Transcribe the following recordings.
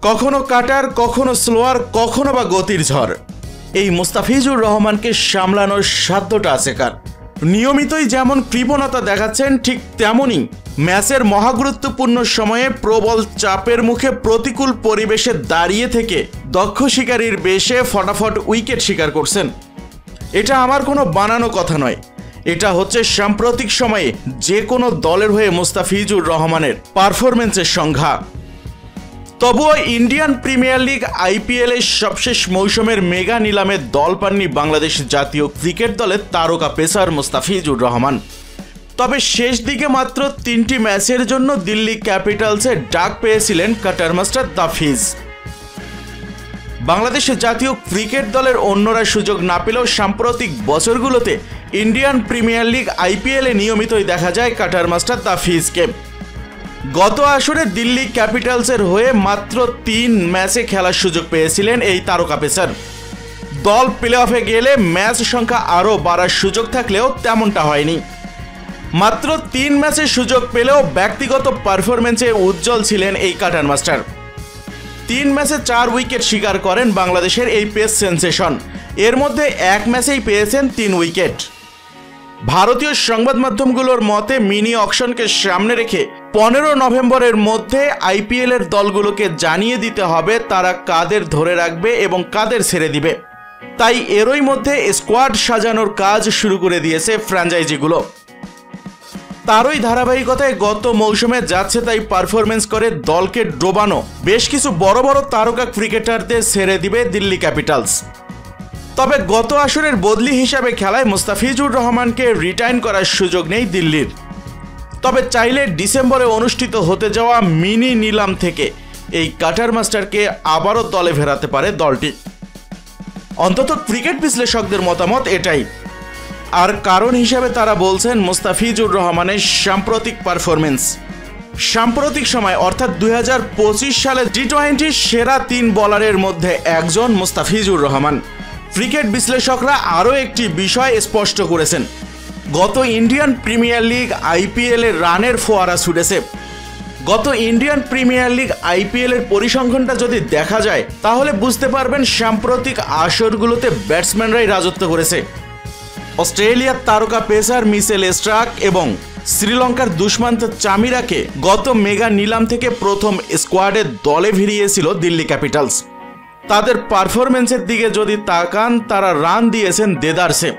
কখনো কাটার, কখনো স্লোয়ার, কখনো বা গতির ঝড়। এই মুস্তাফিজুর রহমানকে সামলানোর সাধ্যটা আছে কার? নিয়মিতই যেমন কৃপণতা দেখাচ্ছেন, ঠিক তেমনই ম্যাচের মহাগুরুত্বপূর্ণ সময়ে প্রবল চাপের মুখে প্রতিকূল পরিবেশে দাঁড়িয়ে থেকে দক্ষ শিকারীর বেশে ফটাফট উইকেট শিকার করছেন। এটা আমার কোনো বানানো কথা নয়, এটা হচ্ছে সাম্প্রতিক সময়ে যে কোনো দলের হয়ে মুস্তাফিজুর রহমানের পারফরমেন্সের সংজ্ঞা। তবুও ইন্ডিয়ান প্রিমিয়ার লিগ আইপিএল এর সবশেষ মৌসুমের মেগা নিলামে দল পাননি বাংলাদেশ জাতীয় ক্রিকেট দলের তারকা পেসার মুস্তাফিজুর রহমান। তবে শেষ দিকে মাত্র 3টি ম্যাচের জন্য দিল্লি ক্যাপিটালসের ডাক পেয়েছিলেন কাটার মাস্টার তাফিজ। বাংলাদেশের জাতীয় ক্রিকেট দলের অন্যরা সুযোগ না পেলেও সাম্প্রতিক বছরগুলোতে ইন্ডিয়ান প্রিমিয়ার লিগ আইপিএল এ নিয়মিতই দেখা যায় কাটার মাস্টার তাফিজকে। গত আসরে দিল্লি ক্যাপিটালসের হয়ে মাত্র 3 ম্যাচে খেলার সুযোগ পেয়েছিলেন এই তারকা পেসার। দল প্লে অফে গেলে ম্যাচ সংখ্যা আরও বাড়ার সুযোগ থাকলেও তেমনটা হয়নি। মাত্র 3 ম্যাচের সুযোগ পেলেও ব্যক্তিগত পারফরমেন্সে উজ্জ্বল ছিলেন এই কাটার মাস্টার। 3 ম্যাচে 4 উইকেট শিকার করেন বাংলাদেশের এই পেস সেন্সেশন। এর মধ্যে 1 ম্যাচেই পেয়েছেন 3 উইকেট। ভারতীয় সংবাদ মাধ্যমগুলোর মতে মিনি অকশনকে সামনে রেখে 15 নভেম্বরের মধ্যে আইপিএল এর দলগুলোকে জানিয়ে দিতে হবে তারা কাদের ধরে রাখবে এবং কাদের ছেড়ে দিবে। তাই এরই মধ্যে স্কোয়াড সাজানোর কাজ শুরু করে দিয়েছে ফ্র্যাঞ্চাইজিগুলো। তারই ধারাবাহিকতায় গত মৌসুমে যাচ্ছে তাই পারফরমেন্স করে দলকে ডোবানো বেশ কিছু বড় বড় তারকা ক্রিকেটারদের ছেড়ে দিবে দিল্লি ক্যাপিটালস। তবে গত আসরের বদলি হিসাবে খেলায় মুস্তাফিজুর রহমানকে রিটাইন করার সুযোগ নেই দিল্লির। তবে চাইলে ডিসেম্বরে অনুষ্ঠিত হতে যাওয়া মিনি নিলাম থেকে এই কাটার মাস্টারকে আবারও দলে ফেরাতে পারে দলটি। অন্তত ক্রিকেট বিশ্লেষকদের মতামত এটাই। আর কারণ হিসাবে তারা বলছেন মুস্তাফিজুর রহমানের সাম্প্রতিক পারফরমেন্স। সাম্প্রতিক সময় অর্থাৎ 2025 সালে টি-20 সেরা 3 বোলারের মধ্যে একজন মুস্তাফিজুর রহমান। ক্রিকেট বিশ্লেষকরা আরও একটি বিষয় স্পষ্ট করেছেন, গত ইন্ডিয়ান প্রিমিয়ার লিগ আইপিএল এর রানের ফোয়ারা ছুটেছে। গত ইন্ডিয়ান প্রিমিয়ার লিগ আইপিএল এর পরিসংখ্যানটা যদি দেখা যায় তাহলে বুঝতে পারবেন সাম্প্রতিক আসরগুলোতে ব্যাটসম্যানরাই রাজত্ব করেছে। অস্ট্রেলিয়ার তারকা পেসার মিচেল স্টার্ক এবং শ্রীলঙ্কার দুষ্মন্ত চামিরাকে গত মেগা নিলাম থেকে প্রথম স্কোয়াডে দলে ভিড়িয়েছিল দিল্লি ক্যাপিটালস। তাদের পারফরমেন্সের দিকে যদি তাকান, তারা রান দিয়েছেন দেদারসে।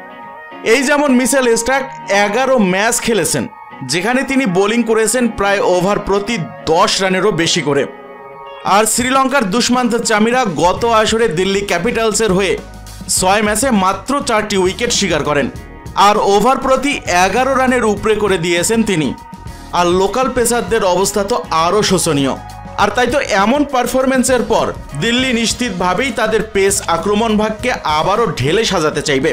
এই যেমন মিচেল স্টার্ক 11 ম্যাচ খেলেছেন, যেখানে তিনি বোলিং করেছেন প্রায় ওভার প্রতি 10 রানেরও বেশি করে। আর শ্রীলঙ্কার দুষ্মন্ত চামিরা গত আসরে দিল্লি ক্যাপিটালসের হয়ে 6 ম্যাচে মাত্র 4টি উইকেট শিকার করেন আর ওভার প্রতি 11 রানের উপরে করে দিয়েছেন তিনি। আর লোকাল পেসারদের অবস্থা তো আরও শোচনীয়। আর তাই তো এমন পারফরমেন্সের পর দিল্লি নিশ্চিতভাবেই তাদের পেস আক্রমণ ভাগকে আবারও ঢেলে সাজাতে চাইবে,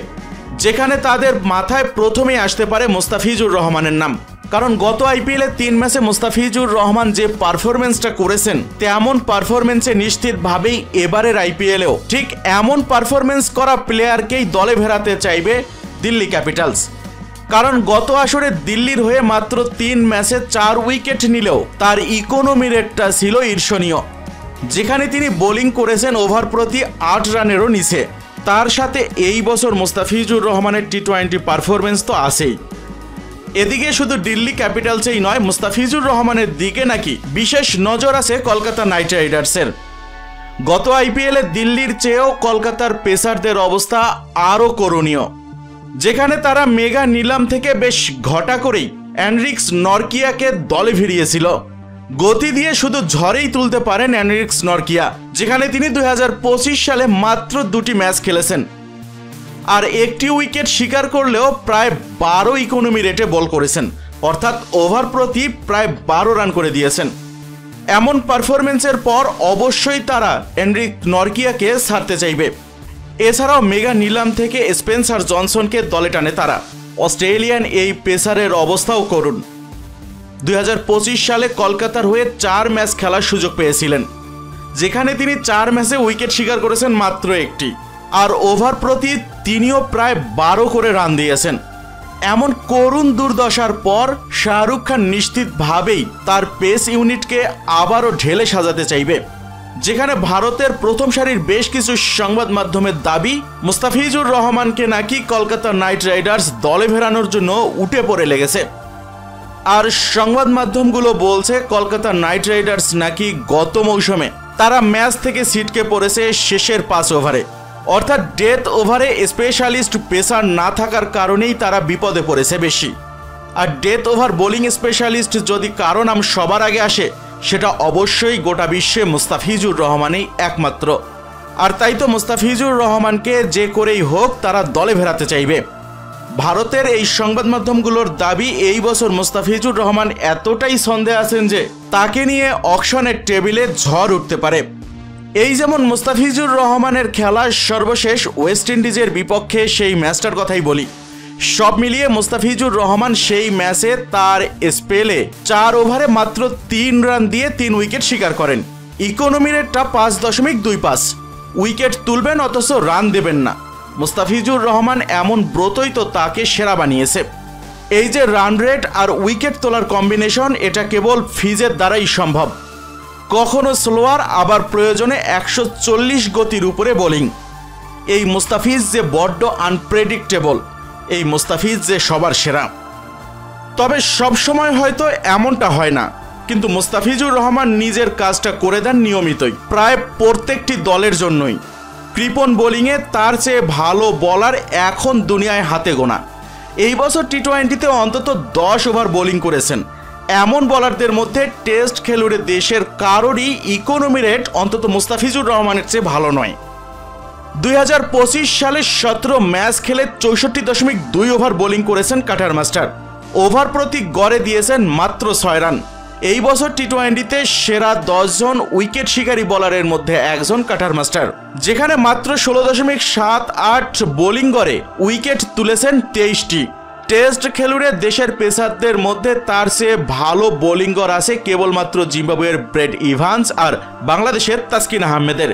যেখানে তাদের মাথায় প্রথমেই আসতে পারে মুস্তাফিজুর রহমানের নাম। কারণ গত আইপিএলে 3 ম্যাচে মুস্তাফিজুর রহমান যে পারফরমেন্সটা করেছেন তেমন পারফরমেন্সে নিশ্চিতভাবেই এবারের আইপিএলেও ঠিক এমন পারফরমেন্স করা প্লেয়ারকেই দলে ফেরাতে চাইবে দিল্লি ক্যাপিটালস। কারণ গত আসরে দিল্লির হয়ে মাত্র 3 ম্যাচে 4 উইকেট নিলেও তার ইকোনমি রেটটা ছিল ঈর্ষণীয়, যেখানে তিনি বোলিং করেছেন ওভার প্রতি 8 রানেরও নিচে। তার সাথে এই বছর মুস্তাফিজুর রহমানের টি-20 পারফরমেন্স তো আছেই। এদিকে শুধু দিল্লি ক্যাপিটালসেই নয়, মুস্তাফিজুর রহমানের দিকে নাকি বিশেষ নজর আছে কলকাতা নাইট রাইডার্সের। গত আইপিএলে দিল্লির চেয়েও কলকাতার পেসারদের অবস্থা আরও করুণীয়, যেখানে তারা মেগা নিলাম থেকে বেশ ঘটা করেই এনরিক্স নরকিয়াকে দলে ভিড়িয়েছিল। গতি দিয়ে শুধু ঝড়েই তুলতে পারেন এনরিক্স নরকিয়া, যেখানে তিনি 2025 সালে মাত্র 2টি ম্যাচ খেলেছেন আর 1টি উইকেট শিকার করলেও প্রায় 12 ইকোনমি রেটে বল করেছেন, অর্থাৎ ওভার প্রতি প্রায় 12 রান করে দিয়েছেন। এমন পারফরমেন্সের পর অবশ্যই তারা এনরিক নরকিয়াকে ছাড়তে চাইবে। এছাড়াও মেগা নিলাম থেকে স্পেন্সার জনসনকে দলে টানে তারা। অস্ট্রেলিয়ান এই পেসারের অবস্থাও করুন। 2025 সালে কলকাতার হয়ে 4 ম্যাচ খেলার সুযোগ পেয়েছিলেন, যেখানে তিনি 4 ম্যাচে উইকেট শিকার করেছেন মাত্র 1টি আর ওভার প্রতি তিনিও প্রায় 12 করে রান দিয়েছেন। এমন করুণ দুর্দশার পর শাহরুখ খান নিশ্চিতভাবেই তার পেস ইউনিটকে আবারও ঢেলে সাজাতে চাইবে। যেখানে ভারতের প্রথম সারির বেশ কিছু সংবাদ মাধ্যমের দাবি মুস্তাফিজুর রহমানকে নাকি কলকাতা নাইট রাইডার্স দলে ফেরানোর জন্য উঠে পড়ে লেগেছে। আর সংবাদ মাধ্যমগুলো বলছে কলকাতা নাইট রাইডার্স নাকি গত মৌসুমে তারা ম্যাচ থেকে ছিটকে পড়েছে শেষের 5 ওভারে, অর্থাৎ ডেথ ওভারে স্পেশালিস্ট পেসার না থাকার কারণেই তারা বিপদে পড়েছে বেশি। আর ডেথ ওভার বোলিং স্পেশালিস্ট যদি কারো নাম সবার আগে আসে সেটা অবশ্যই গোটা বিশ্বে মুস্তাফিজুর রহমানই একমাত্র। আর তাই তো মুস্তাফিজুর রহমানকে যে করেই হোক তারা দলে ফেরাতে চাইবে। ভারতের এই সংবাদ মাধ্যমগুলোর দাবি এই বছর মুস্তাফিজুর রহমান এতটাই সন্দেহে আছেন যে তাকে নিয়ে অকশনের টেবিলে ঝড় উঠতে পারে। এই যেমন মুস্তাফিজুর রহমানের খেলা সর্বশেষ ওয়েস্ট ইন্ডিজের বিপক্ষে সেই ম্যাচটার কথাই বলি। সব মিলিয়ে মুস্তাফিজুর রহমান সেই ম্যাচে তার স্পেলে 4 ওভারে মাত্র 3 রান দিয়ে 3 উইকেট শিকার করেন। ইকোনমি রেটটা 5.25। উইকেট তুলবেন অথচ রান দেবেন না। মুস্তাফিজুর রহমান এমন ব্রতই তো তাকে সেরা বানিয়েছে। এই যে রান রেট আর উইকেট তোলার কম্বিনেশন, এটা কেবল ফিজের দ্বারাই সম্ভব। কখনো স্লোয়ার, আবার প্রয়োজনে 140 গতির উপরে বোলিং। এই মুস্তাফিজ যে বড্ড আনপ্রেডিক্টেবল, এই মুস্তাফিজ যে সবার সেরা। তবে সবসময় হয়তো এমনটা হয় না, কিন্তু মুস্তাফিজুর রহমান নিজের কাজটা করে দেন নিয়মিতই, প্রায় প্রত্যেকটি দলের জন্যই। কৃপণ বোলিংয়ে তার চেয়ে ভালো বলার এখন দুনিয়ায় হাতে গোনা। এই বছর টি-20তে অন্তত 10 ওভার বোলিং করেছেন এমন বলারদের মধ্যে টেস্ট খেলুড়ে দেশের কারোরই ইকোনমি রেট অন্তত মুস্তাফিজুর রহমানের চেয়ে ভালো নয়। 2025 সালে 17 ম্যাচ খেলে 64.2 ওভার বোলিং করেছেন কাটার মাস্টার। ওভার প্রতি গড়ে দিয়েছেন মাত্র 6 রান। এই বছর টি-20তে সেরা 10 জন উইকেট শিকারী বলারের মধ্যে একজন কাটার মাস্টার, যেখানে মাত্র 16.78 বোলিং গড়ে উইকেট তুলেছেন 23টি। টেস্ট খেলুড়ে দেশের পেসারদের মধ্যে তার চেয়ে ভালো বোলিং গড় আছে কেবলমাত্র জিম্বাবুয়ের ব্রেড ইভান্স আর বাংলাদেশের তাসকিন আহমেদের।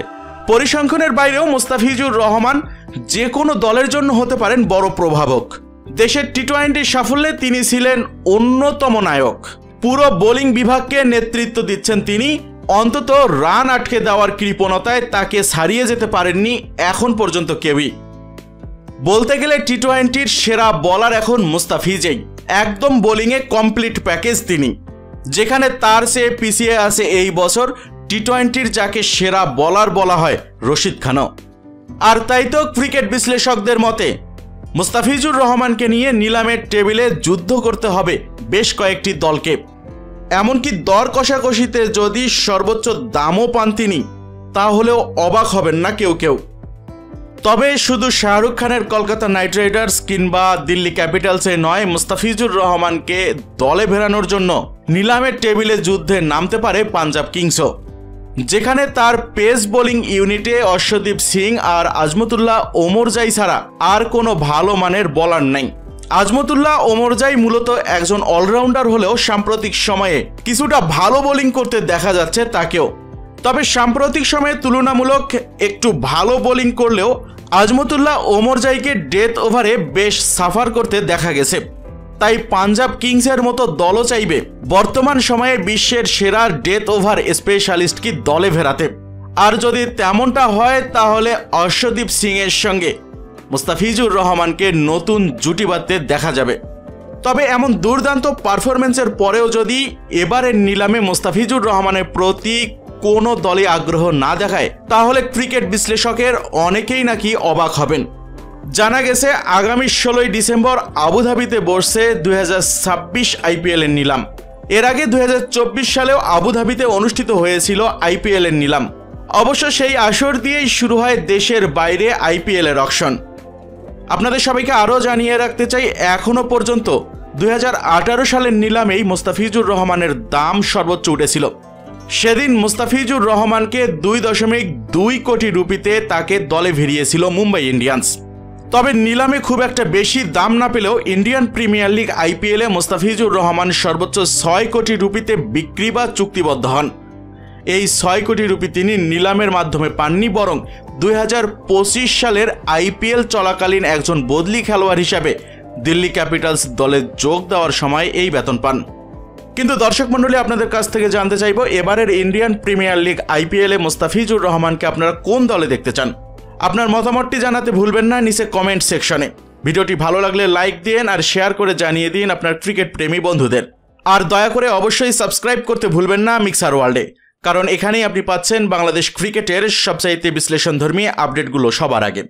পরিসংখ্যানের বাইরেও মুস্তাফিজুর রহমান যে কোনো দলের জন্য হতে পারেন বড় প্রভাবক। দেশের টি-20 সাফল্যে তিনি ছিলেন অন্যতম নায়ক। পুরো বোলিং বিভাগকে নেতৃত্ব দিচ্ছেন তিনি। অন্তত রান আটকে দেওয়ার কৃপণতায় তাকে ছাড়িয়ে যেতে পারেননি এখন পর্যন্ত কেউই। বলতে গেলে টি-20-র সেরা বলার এখন মুস্তাফিজই। একদম বোলিংয়ে কমপ্লিট প্যাকেজ তিনি, যেখানে তার চেয়ে পিছিয়ে আছে এই বছর টি-20-র যাকে সেরা বলার বলা হয় রশিদ খানও। আর তাই তো ক্রিকেট বিশ্লেষকদের মতে মুস্তাফিজুর রহমানকে নিয়ে নিলামের টেবিলে যুদ্ধ করতে হবে বেশ কয়েকটি দলকে। এমনকি দর কষাকষিতে যদি সর্বোচ্চ দামও পান তিনি, তাহলেও অবাক হবেন না কেউ কেউ। তবে শুধু শাহরুখ খানের কলকাতা নাইট রাইডার্স কিংবা দিল্লি ক্যাপিটালসে নয়, মুস্তাফিজুর রহমানকে দলে ফেরানোর জন্য নিলামের টেবিলে যুদ্ধে নামতে পারে পাঞ্জাব কিংসও, যেখানে তার পেস বোলিং ইউনিটে অর্শদীপ সিং আর আজমতুল্লাহ ওমরজাই ছাড়া আর কোনো ভালো মানের বলার নেই। আজমতুল্লাহ ওমরজাই মূলত একজন অলরাউন্ডার হলেও সাম্প্রতিক সময়ে কিছুটা ভালো বোলিং করতে দেখা যাচ্ছে তাকেও। তবে সাম্প্রতিক সময়ে তুলনামূলক একটু ভালো বোলিং করলেও আজমতুল্লাহ ওমরজাইকে ডেথ ওভারে বেশ সাফার করতে দেখা গেছে। তাই পাঞ্জাব কিংসের মতো দলও চাইবে বর্তমান সময়ে বিশ্বের সেরা ডেথ ওভার স্পেশালিস্টকে দলে ফেরাতে। আর যদি তেমনটা হয় তাহলে অর্শদীপ সিং এর সঙ্গে মুস্তাফিজুর রহমানকে নতুন জুটি বাঁধতে দেখা যাবে। তবে এমন দুর্দান্ত পারফরমেন্সের পরেও যদি এবারের নিলামে মুস্তাফিজুর রহমানের প্রতি কোনো দলে আগ্রহ না দেখায়, তাহলে ক্রিকেট বিশ্লেষকের অনেকেই নাকি অবাক হবেন। জানা গেছে আগামী 16 ডিসেম্বর আবুধাবিতে বসছে 2026 আইপিএল এর নিলাম। এর আগে 2024 সালেও আবুধাবিতে অনুষ্ঠিত হয়েছিল আইপিএল এর নিলাম। অবশ্য সেই আসর দিয়েই শুরু হয় দেশের বাইরে আইপিএল এর অকশন। আপনাদের সবাইকে আরও জানিয়ে রাখতে চাই, এখনো পর্যন্ত 2018 সালের নিলামেই মুস্তাফিজুর রহমানের দাম সর্বোচ্চ উঠেছিল। সেদিন মুস্তাফিজুর রহমানকে 2.2 কোটি রুপিতে তাকে দলে ভিড়িয়েছিল মুম্বাই ইন্ডিয়ান্স। তবে নিলামে খুব একটা বেশি দাম না পেলেও ইন্ডিয়ান প্রিমিয়ার লিগ আইপিএলে মুস্তাফিজুর রহমান সর্বোচ্চ 6 কোটি রুপিতে বিক্রি বা চুক্তিবদ্ধ হন। এই 6 কোটি রুপি তিনি নিলামের মাধ্যমে পাননি, বরং 2025 সালের আইপিএল চলাকালীন একজন বদলি খেলোয়াড় হিসাবে দিল্লি ক্যাপিটালস দলে যোগ দেওয়ার সময় এই বেতন পান। কিন্তু দর্শক মণ্ডলী, আপনাদের কাছ থেকে জানতে চাইবো এবারের ইন্ডিয়ান প্রিমিয়ার লিগ আইপিএলে মোস্তাফিজুর রহমানকে আপনারা কোন দলে দেখতে চান। আপনার মতামতটি জানাতে ভুলবেন না নিচে কমেন্ট সেকশনে। ভিডিওটি ভালো লাগলে লাইক দিন আর শেয়ার করে জানিয়ে দিন আপনার ক্রিকেট প্রেমী বন্ধুদের। আর দয়া করে অবশ্যই সাবস্ক্রাইব করতে ভুলবেন না মিক্সার ওয়ার্ল্ডে, কারণ এখানেই আপনি পাচ্ছেন বাংলাদেশ ক্রিকেটের সবচাইতে বিশ্লেষণধর্মী আপডেটগুলো সবার আগে।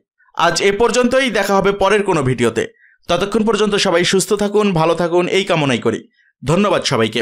আজ এ পর্যন্তই, দেখা হবে পরের কোনো ভিডিওতে। ততক্ষণ পর্যন্ত সবাই সুস্থ থাকুন, ভালো থাকুন এই কামনাই করি। ধন্যবাদ সবাইকে।